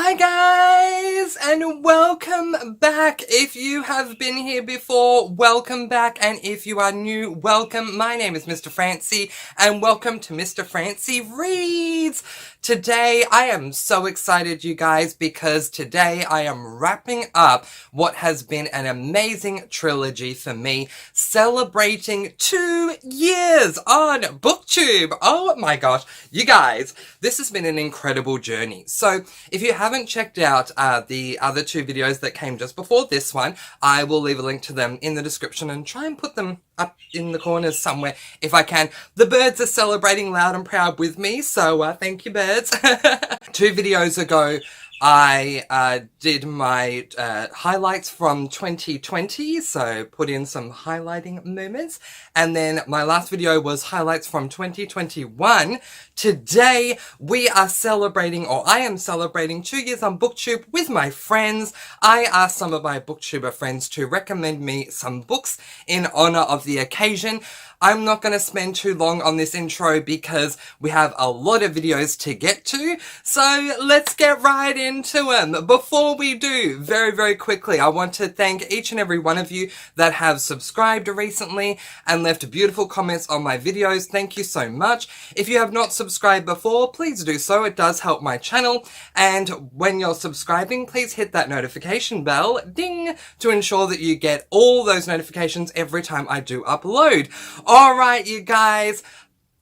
Hi guys, and welcome back. If you have been here before, welcome back, and if you are new, welcome. My name is Mr. Francy, and welcome to Mr. Francy Reads. Today, I am so excited, you guys, because today I am wrapping up what has been an amazing trilogy for me, celebrating 2 years on BookTube. Oh my gosh, you guys, this has been an incredible journey. So, if you haven't checked out the other 2 videos that came just before this one, I will leave a link to them in the description and try and put them up in the corners somewhere if I can. The birds are celebrating loud and proud with me, so thank you, birds. 2 videos ago, I did my highlights from 2020, so put in some highlighting moments. And then my last video was highlights from 2021. Today, we are celebrating, or I am celebrating 2 years on BookTube with my friends. I asked some of my BookTuber friends to recommend me some books in honor of the occasion. I'm not going to spend too long on this intro because we have a lot of videos to get to, so let's get right into them. Before we do, very quickly, I want to thank each and every one of you that have subscribed recently and left beautiful comments on my videos. Thank you so much. If you have not subscribed before, please do so. It does help my channel, and when you're subscribing, please hit that notification bell, ding, to ensure that you get all those notifications every time I do upload. Alright, you guys,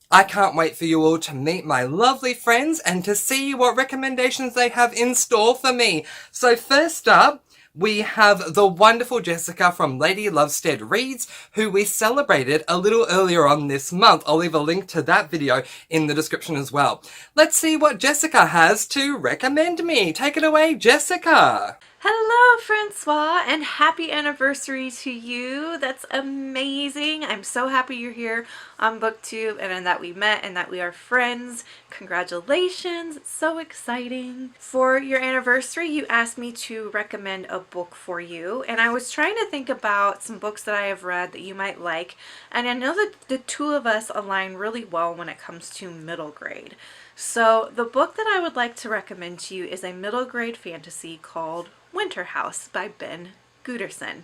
I can't wait for you all to meet my lovely friends and to see what recommendations they have in store for me. So first up, we have the wonderful Jessica from Lady Lovestead Reads, who we celebrated a little earlier on this month. I'll leave a link to that video in the description as well. Let's see what Jessica has to recommend me. Take it away, Jessica. Hello, Francois, and happy anniversary to you. That's amazing. I'm so happy you're here on BookTube and that we met and that we are friends. Congratulations. It's so exciting. For your anniversary, you asked me to recommend a book for you, and I was trying to think about some books that I have read that you might like, and I know that the two of us align really well when it comes to middle grade. So the book that I would like to recommend to you is a middle grade fantasy called Winter House by Ben Gooderson.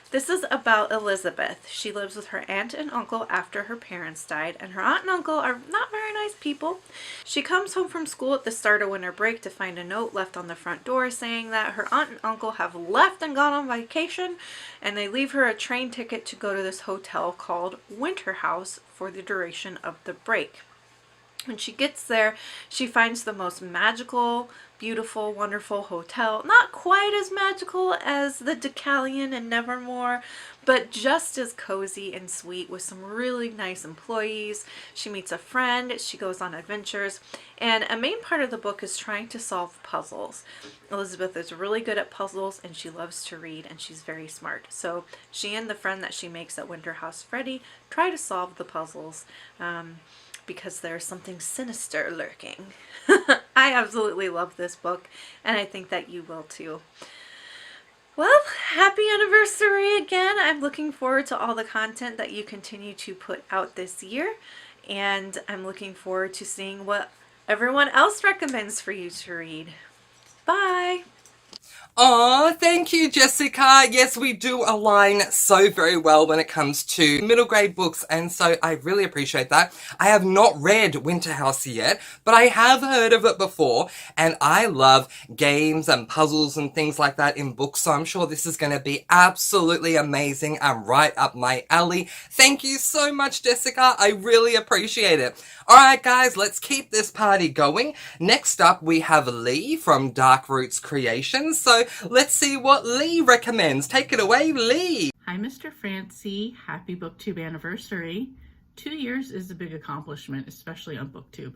This is about Elizabeth. She lives with her aunt and uncle after her parents died, and her aunt and uncle are not very nice people. She comes home from school at the start of winter break to find a note left on the front door saying that her aunt and uncle have left and gone on vacation, and they leave her a train ticket to go to this hotel called Winter House for the duration of the break. When she gets there, she finds the most magical, beautiful, wonderful hotel. Not quite as magical as the Decalion and Nevermore, but just as cozy and sweet with some really nice employees. She meets a friend, she goes on adventures, and a main part of the book is trying to solve puzzles. Elizabeth is really good at puzzles, and she loves to read, and she's very smart. So she and the friend that she makes at Winter House, Freddie, try to solve the puzzles. Because there's something sinister lurking. I absolutely love this book, and I think that you will too. Well, happy anniversary again. I'm looking forward to all the content that you continue to put out this year, and I'm looking forward to seeing what everyone else recommends for you to read. Bye! Aw, thank you, Jessica. Yes, we do align so very well when it comes to middle grade books, and so I really appreciate that. I have not read Winter House yet, but I have heard of it before, and I love games and puzzles and things like that in books, so I'm sure this is going to be absolutely amazing and right up my alley. Thank you so much, Jessica. I really appreciate it. Alright, guys, let's keep this party going. Next up, we have Lee from Dark Roots Creations, so let's see what Lee recommends. Take it away, Lee. Hi, Mr. Francy. Happy BookTube anniversary. 2 years is a big accomplishment, especially on BookTube.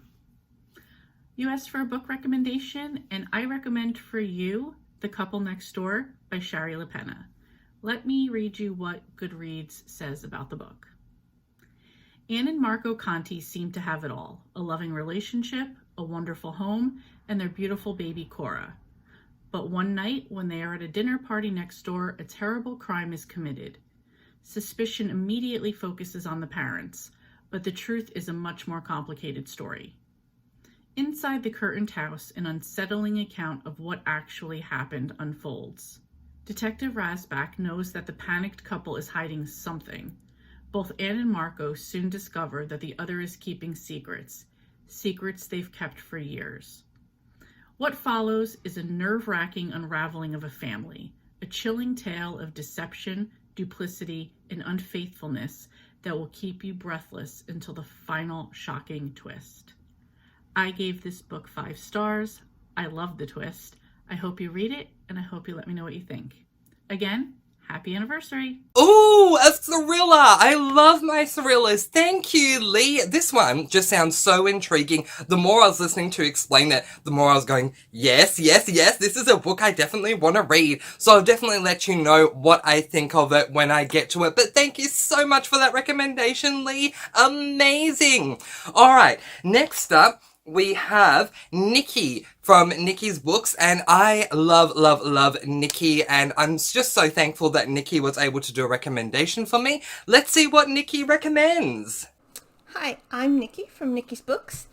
You asked for a book recommendation, and I recommend for you The Couple Next Door by Shari LaPena. Let me read you what Goodreads says about the book. Anne and Marco Conti seem to have it all: a loving relationship, a wonderful home, and their beautiful baby Cora. But one night, when they are at a dinner party next door, a terrible crime is committed. Suspicion immediately focuses on the parents, but the truth is a much more complicated story. Inside the curtained house, an unsettling account of what actually happened unfolds. Detective Rasbach knows that the panicked couple is hiding something. Both Anne and Marco soon discover that the other is keeping secrets they've kept for years. What follows is a nerve-wracking unraveling of a family, a chilling tale of deception, duplicity, and unfaithfulness that will keep you breathless until the final shocking twist. I gave this book 5 stars. I love the twist. I hope you read it, and I hope you let me know what you think. Again, happy anniversary. Ooh, a thriller! I love my thrillers. Thank you, Lee. This one just sounds so intriguing. The more I was listening to explain it, the more I was going, yes, yes, yes, this is a book I definitely want to read. So I'll definitely let you know what I think of it when I get to it. But thank you so much for that recommendation, Lee. Amazing! Alright, next up, we have Nikki from Nikki's Books, and I love Nikki, and I'm just so thankful that Nikki was able to do a recommendation for me. Let's see what Nikki recommends. Hi, I'm Nikki from Nikki's Books,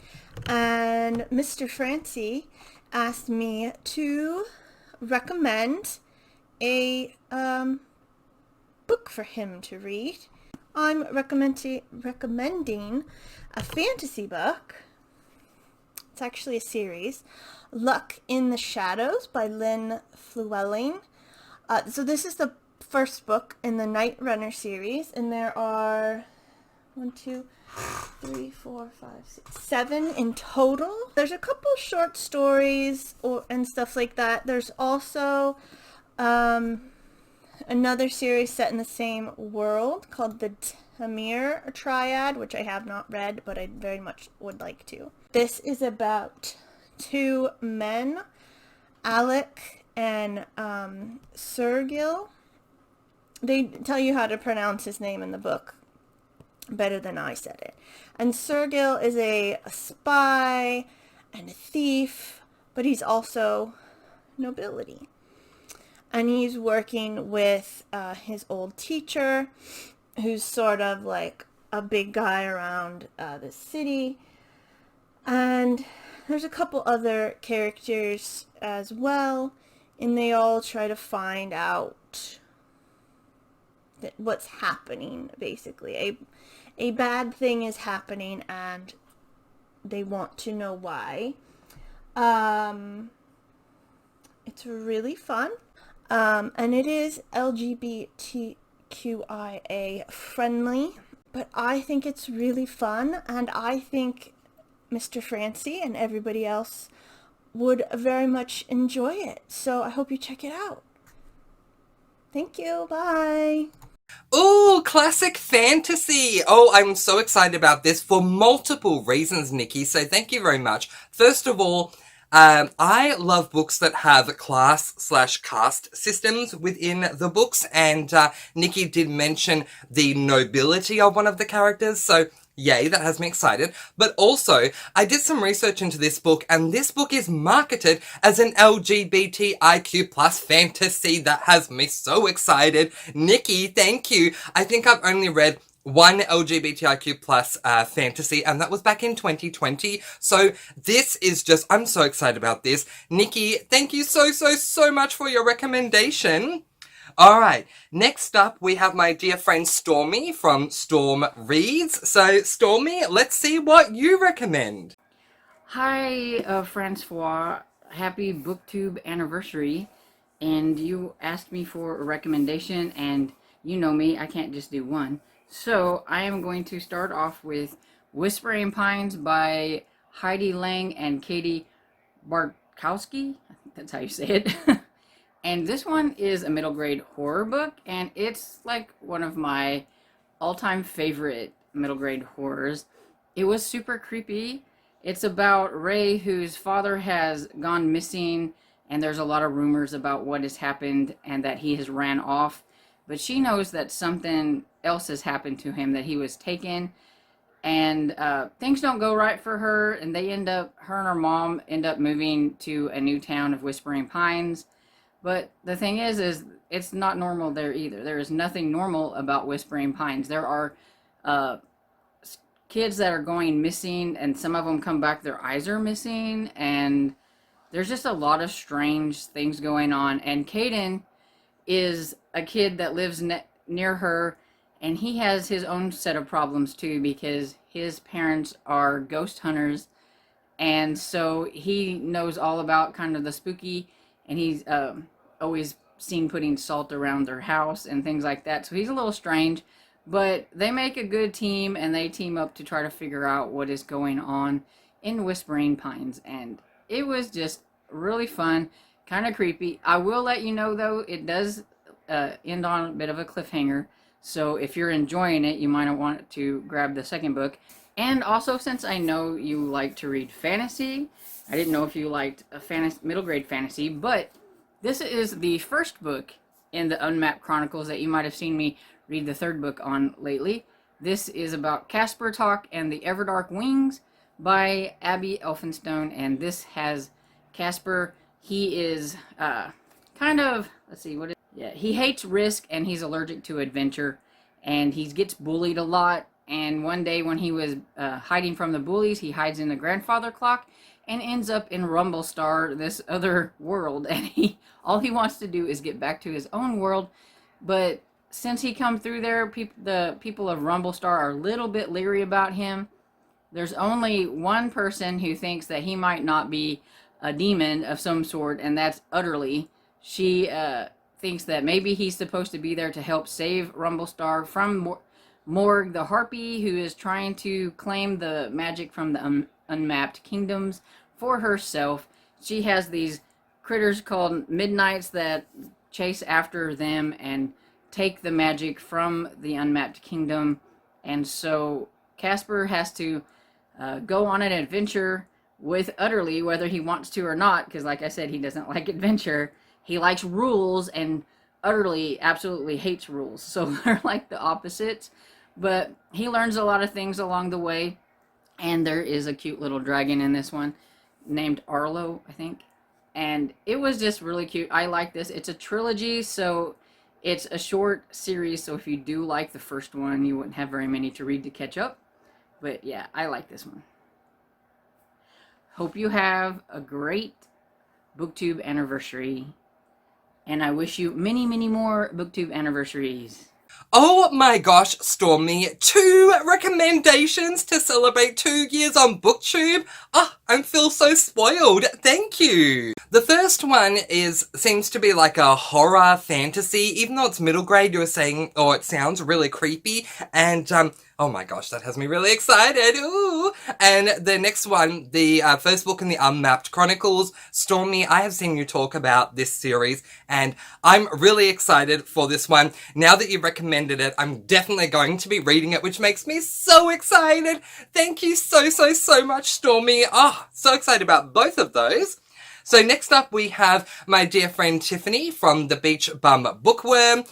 and Mr. Francy asked me to recommend a book for him to read. I'm recommending a fantasy book. It's actually a series, Luck in the Shadows by Lynn Flewelling. So this is the first book in the Night Runner series, and there are 7 in total. There's a couple short stories and stuff like that. There's also another series set in the same world called the Tamir Triad, which I have not read, but I very much would like to. This is about 2 men, Alec and Sergil. They tell you how to pronounce his name in the book better than I said it. And Sergil is a spy and a thief, but he's also nobility. And he's working with his old teacher, who's sort of like a big guy around the city. And there's a couple other characters as well, and they all try to find out what's happening, basically. A bad thing is happening, and they want to know why. It's really fun, and it is LGBTQIA friendly, but I think it's really fun, and I think Mr. Francy and everybody else would very much enjoy it. So I hope you check it out. Thank you. Bye. Ooh, classic fantasy! Oh, I'm so excited about this for multiple reasons, Nikki, so thank you very much. First of all, I love books that have class/caste systems within the books, and Nikki did mention the nobility of one of the characters, so yay, that has me excited. But also, I did some research into this book, and this book is marketed as an LGBTIQ plus fantasy. That has me so excited. Nikki, thank you. I think I've only read one LGBTIQ plus fantasy, and that was back in 2020. So this is just, I'm so excited about this. Nikki, thank you so much for your recommendation. Alright, next up we have my dear friend Stormy from Storm Reads. So Stormy, let's see what you recommend. Hi, Francois. Happy BookTube anniversary. And you asked me for a recommendation, and you know me, I can't just do one. So I am going to start off with Whispering Pines by Heidi Lang and Katie Bartkowski. I think that's how you say it. And this one is a middle grade horror book, and it's like one of my all-time favorite middle grade horrors. It was super creepy. It's about Ray, whose father has gone missing, and there's a lot of rumors about what has happened and that he has ran off. But she knows that something else has happened to him, that he was taken, and things don't go right for her, and her and her mom end up moving to a new town of Whispering Pines. But the thing is it's not normal there either. There is nothing normal about Whispering Pines. There are kids that are going missing, and some of them come back, their eyes are missing, and there's just a lot of strange things going on. And Caden is a kid that lives near her, and he has his own set of problems too, because his parents are ghost hunters, and so he knows all about kind of the spooky, and he's always seen putting salt around their house and things like that. So he's a little strange, but they make a good team, and they team up to try to figure out what is going on in Whispering Pines. And it was just really fun, kind of creepy. I will let you know, though, it does end on a bit of a cliffhanger. So if you're enjoying it, you might want to grab the second book. And also, since I know you like to read fantasy, I didn't know if you liked a middle grade fantasy, but this is the first book in the Unmapped Chronicles that you might have seen me read the third book on lately. This is about Casper Talk and the Everdark Wings by Abby Elphinstone, and this has Casper. He is kind of, let's see, he hates risk, and he's allergic to adventure, and he gets bullied a lot. And one day when he was hiding from the bullies, he hides in the grandfather clock and ends up in Rumblestar, this other world, and all he wants to do is get back to his own world. But since he come through there, the people of Rumblestar are a little bit leery about him. There's only one person who thinks that he might not be a demon of some sort, and that's Utterly. She thinks that maybe he's supposed to be there to help save Rumblestar from Morg the Harpy, who is trying to claim the magic from the unmapped kingdoms for herself. She has these critters called Midnights that chase after them and take the magic from the unmapped kingdom. And so Casper has to go on an adventure with Utterly, whether he wants to or not, because like I said, he doesn't like adventure. He likes rules, and Utterly absolutely hates rules. So they're like the opposites. But he learns a lot of things along the way. And there is a cute little dragon in this one named Arlo, I think. And it was just really cute. I like this. It's a trilogy, so it's a short series. So if you do like the first one, you wouldn't have very many to read to catch up. But yeah, I like this one. Hope you have a great BookTube anniversary. And I wish you many, many more BookTube anniversaries. Oh my gosh, Stormy, 2 recommendations to celebrate 2 years on BookTube. Oh, I feel so spoiled. Thank you. The first one seems to be like a horror fantasy, even though it's middle grade. You were saying, it sounds really creepy, and oh my gosh, that has me really excited. Ooh. And the next one, the first book in the Unmapped Chronicles. Stormy, I have seen you talk about this series, and I'm really excited for this one. Now that you've recommended it, I'm definitely going to be reading it, which makes me so excited. Thank you so much, Stormy. Oh, so excited about both of those. So next up we have my dear friend Tiffany from the Beach Bum Bookworm.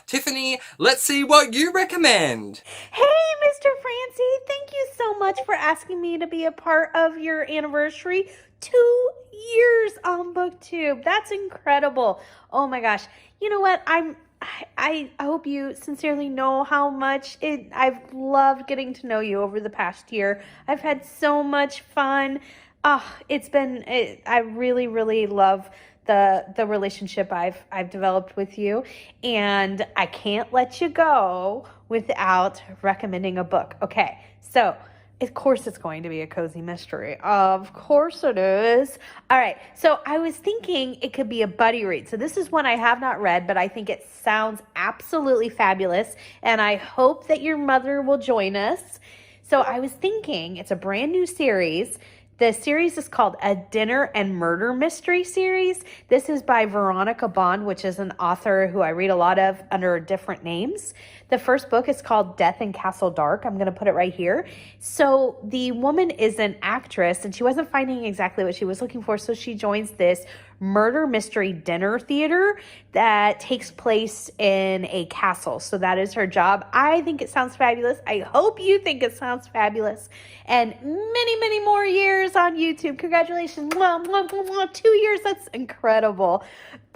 Tiffany, let's see what you recommend. Hey, Mr. Francy, thank you so much for asking me to be a part of your anniversary. 2 years on BookTube. That's incredible. Oh my gosh. You know what? I hope you sincerely know how much I've loved getting to know you over the past year. I've had so much fun. I really, really love the relationship I've developed with you, and I can't let you go without recommending a book. Okay, so of course it's going to be a cozy mystery. Of course it is. All right, so I was thinking it could be a buddy read. So this is one I have not read, but I think it sounds absolutely fabulous, and I hope that your mother will join us. So I was thinking it's a brand new series. The series is called A Dinner and Murder Mystery Series. This is by Veronica Bond, which is an author who I read a lot of under different names. The first book is called Death in Castle Dark. I'm going to put it right here. So the woman is an actress, and she wasn't finding exactly what she was looking for, so she joins this murder mystery dinner theater that takes place in a castle. So that is her job. I think it sounds fabulous. I hope you think it sounds fabulous. And many, many more years on YouTube. Congratulations. 2 years. That's incredible.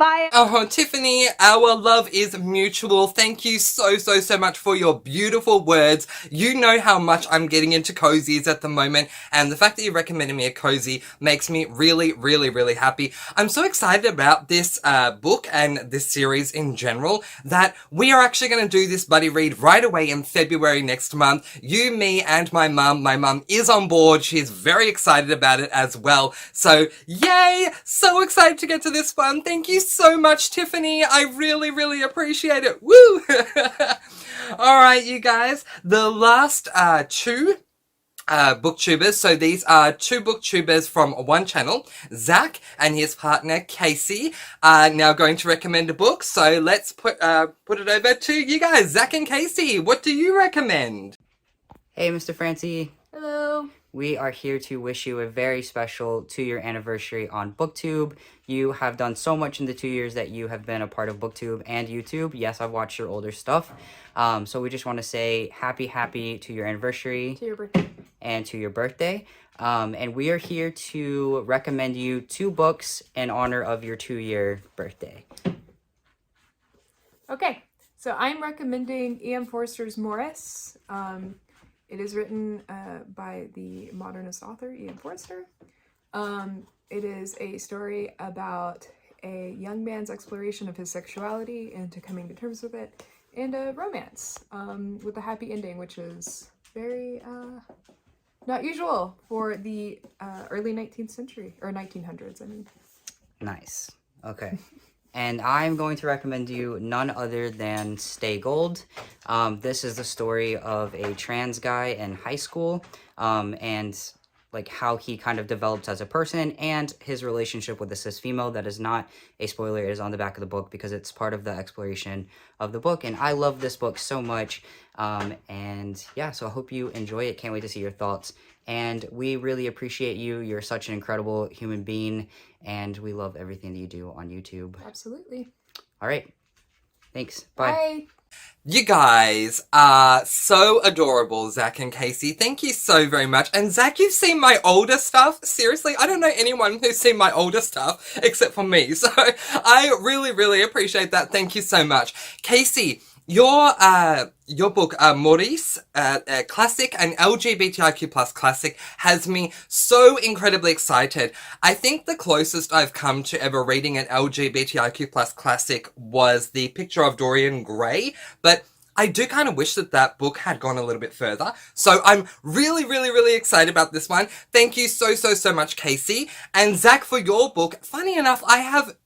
Bye. Oh, Tiffany, our love is mutual. Thank you so much for your beautiful words. You know how much I'm getting into cozies at the moment, and the fact that you recommended me a cozy makes me really happy. I'm so excited about this book and this series in general that we are actually going to do this buddy read right away in February next month. You, me, and my mum. My mum is on board. She's very excited about it as well. So, yay! So excited to get to this one. Thank you so much, Tiffany. I really appreciate it. Woo! Alright, you guys. The last two booktubers. So these are two booktubers from one channel. Zach and his partner Casey are now going to recommend a book. So let's put it over to you guys. Zach and Casey, what do you recommend? Hey, Mr. Francy. Hello. We are here to wish you a very special 2-year anniversary on BookTube. You have done so much in the 2 years that you have been a part of BookTube and YouTube. Yes, I've watched your older stuff. So we just want to say happy to your anniversary. To your birthday. And to your birthday. And we are here to recommend you 2 books in honor of your 2-year birthday. Okay, so I'm recommending E.M. Forster's Morris. It is written by the modernist author, E.M. Forster. It is a story about a young man's exploration of his sexuality and to coming to terms with it, and a romance with a happy ending, which is very not usual for the early 19th century, or 1900s, I mean. Nice. Okay. And I'm going to recommend you none other than Stay Gold. This is the story of a trans guy in high school, and like how he kind of develops as a person and his relationship with a cis female. That is not a spoiler. It is on the back of the book because it's part of the exploration of the book. And I love this book so much. And yeah, so I hope you enjoy it. Can't wait to see your thoughts. And we really appreciate you. You're such an incredible human being, and we love everything that you do on YouTube. Absolutely. All right. Thanks. Bye. Bye. You guys are so adorable, Zach and Casey. Thank you so very much. And Zach, you've seen my older stuff. Seriously, I don't know anyone who's seen my older stuff except for me. So I really appreciate that. Thank you so much. Casey, your book, Maurice, classic and LGBTIQ+ classic, has me so incredibly excited. I think the closest I've come to ever reading an LGBTIQ+ classic was The Picture of Dorian Gray, but I do kind of wish that book had gone a little bit further. So I'm really excited about this one. Thank you so much, Casey. And Zach, for your book, funny enough, I have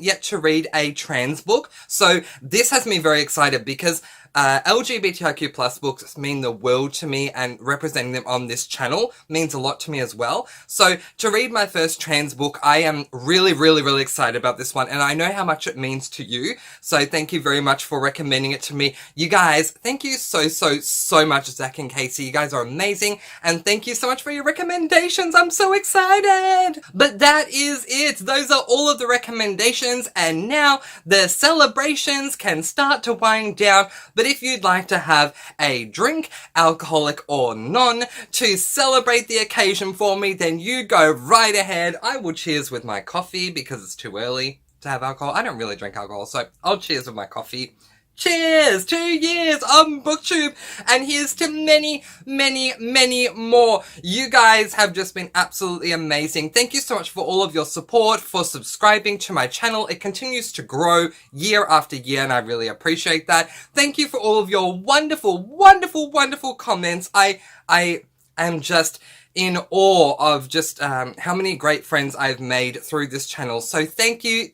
yet to read a trans book. So this has me very excited because LGBTIQ+ books mean the world to me, and representing them on this channel means a lot to me as well. So to read my first trans book, I am really excited about this one, and I know how much it means to you. So thank you very much for recommending it to me. You guys, thank you so much, Zach and Casey. You guys are amazing, and thank you so much for your recommendations. I'm so excited. But that is it. Those are all of the recommendations, and now the celebrations can start to wind down. But if you'd like to have a drink, alcoholic or non, to celebrate the occasion for me, then you go right ahead. I will cheers with my coffee because it's too early to have alcohol. I don't really drink alcohol, so I'll cheers with my coffee. Cheers! 2 years on BookTube, and here's to many more. You guys have just been absolutely amazing. Thank you so much for all of your support, for subscribing to my channel. It continues to grow year after year, and I really appreciate that. Thank you for all of your wonderful comments. I am just in awe of just how many great friends I've made through this channel. So thank you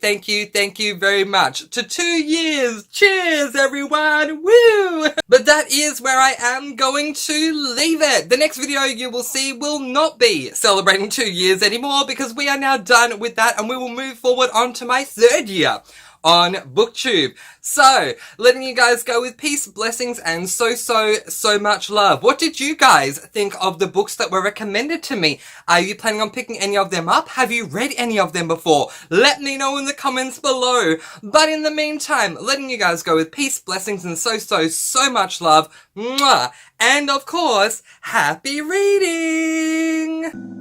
very much. To 2 years. Cheers, everyone. Woo! But that is where I am going to leave it. The next video you will see will not be celebrating 2 years anymore, because we are now done with that, and we will move forward on to my 3rd year on BookTube. So, letting you guys go with peace, blessings, and so much love. What did you guys think of the books that were recommended to me? Are you planning on picking any of them up? Have you read any of them before? Let me know in the comments below. But in the meantime, letting you guys go with peace, blessings, and so much love. Mwah! And of course, happy reading!